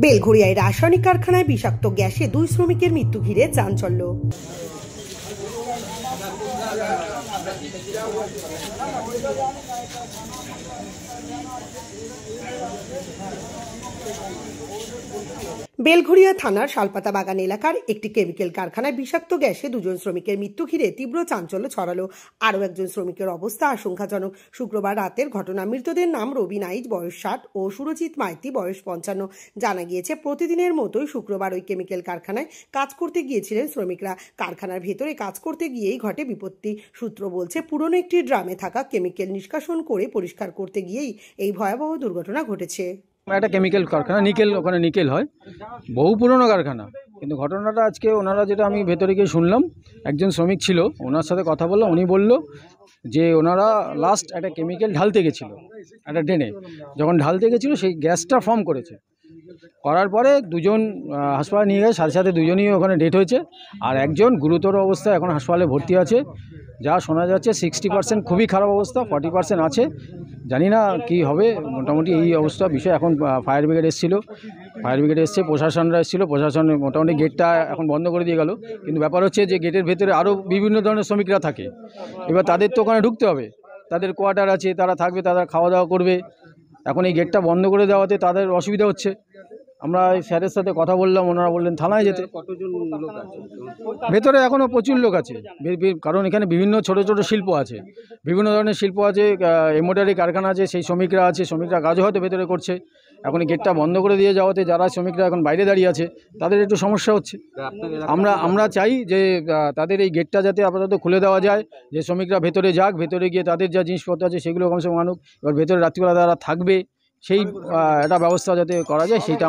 বেলঘড়িয়ায় রাসায়নিক কারখানায় বিষাক্ত গ্যাসে 2 শ্রমিকের মৃত্যু ঘিরে চাঞ্চল্য। বেলঘড়িয়া থানার শালপাতা বাগান এলাকার একটি কেমিক্যাল কারখানায় বিষাক্ত গ্যাসে 2 জন শ্রমিকের মৃত্যু ঘিরে তীব্র চাঞ্চল্য ছড়ালো। আরও একজন শ্রমিকের অবস্থা আশঙ্কাজনক। শুক্রবার রাতের ঘটনা। মৃতদের নাম রবি নাইচ, বয়স 60 ও সুরজিৎ মাইতি, বয়স 55। জানা গিয়েছে, প্রতিদিনের মতোই শুক্রবার ওই কেমিক্যাল কারখানায় কাজ করতে গিয়েছিলেন শ্রমিকরা। কারখানার ভেতরে কাজ করতে গিয়েই ঘটে বিপত্তি। সূত্র বলছে, পুরনো একটি ড্রামে থাকা কেমিক্যাল নিষ্কাশন করে পরিষ্কার করতে গিয়েই এই ভয়াবহ দুর্ঘটনা ঘটেছে। একটা কেমিক্যাল কারখানা, নিকেল, ওখানে নিকেল হয়, বহু পুরনো কারখানা। কিন্তু ঘটনাটা আজকে ওনারা, যেটা আমি ভেতরে গিয়ে শুনলাম, একজন শ্রমিক ছিল, ওনার সাথে কথা বললাম। উনি বলল যে ওনারা লাস্ট একটা কেমিক্যাল ঢালতে গেছিলো একটা ড্রেনে। যখন ঢালতে গেছিলো সেই গ্যাসটা ফর্ম করার পরে দুজন হাসপাতালে নিয়ে গেছে। সাথে সাথে দুজনই ওখানে ডেথ হয়েছে, আর একজন গুরুতর অবস্থায় এখন হাসপাতালে ভর্তি আছে। যা শোনা যাচ্ছে 60% খুবই খারাপ অবস্থা, 40% আছে, জানি না কি হবে। মোটামুটি এই অবস্থা বিষয়। এখন ফায়ার ব্রিগেড এসেছিলো, ফায়ার ব্রিগেড এসছে, প্রশাসনরা এসেছিলো। প্রশাসন মোটামুটি গেটটা এখন বন্ধ করে দিয়ে গেল। কিন্তু ব্যাপার হচ্ছে যে গেটের ভেতরে আরও বিভিন্ন ধরনের শ্রমিকরা থাকে। এবার তাদের তো ওখানে ঢুকতে হবে, তাদের কোয়ার্টার আছে, তারা থাকবে, তারা খাওয়া দাওয়া করবে। এখন এই গেটটা বন্ধ করে দেওয়াতে তাদের অসুবিধা হচ্ছে। আমরা স্যারের সাথে কথা বললাম, ওনারা বললেন থানায় যেতে। কতজন লোক আছে ভেতরে? এখনও প্রচুর লোক আছে, কারণ এখানে বিভিন্ন ছোট ছোট শিল্প আছে, বিভিন্ন ধরনের শিল্প আছে, এমব্রয়ডারি কারখানা আছে, সেই শ্রমিকরা আছে, শ্রমিকরা কাজও হয়তো ভেতরে করছে। এখন এই গেটটা বন্ধ করে দিয়ে যাওয়াতে যারা শ্রমিকরা এখন বাইরে দাঁড়িয়ে আছে তাদের একটু সমস্যা হচ্ছে। আমরা চাই যে তাদের এই গেটটা যাতে আপাতত খুলে দেওয়া যায়, যে শ্রমিকরা ভেতরে যাক, ভেতরে গিয়ে তাদের যা জিনিসপত্র আছে সেগুলো কমসে কম আনুক। এবার ভেতরে রাত্রিবেলা তারা থাকবে, সেই একটা ব্যবস্থা যাতে করা যায়, সেইটা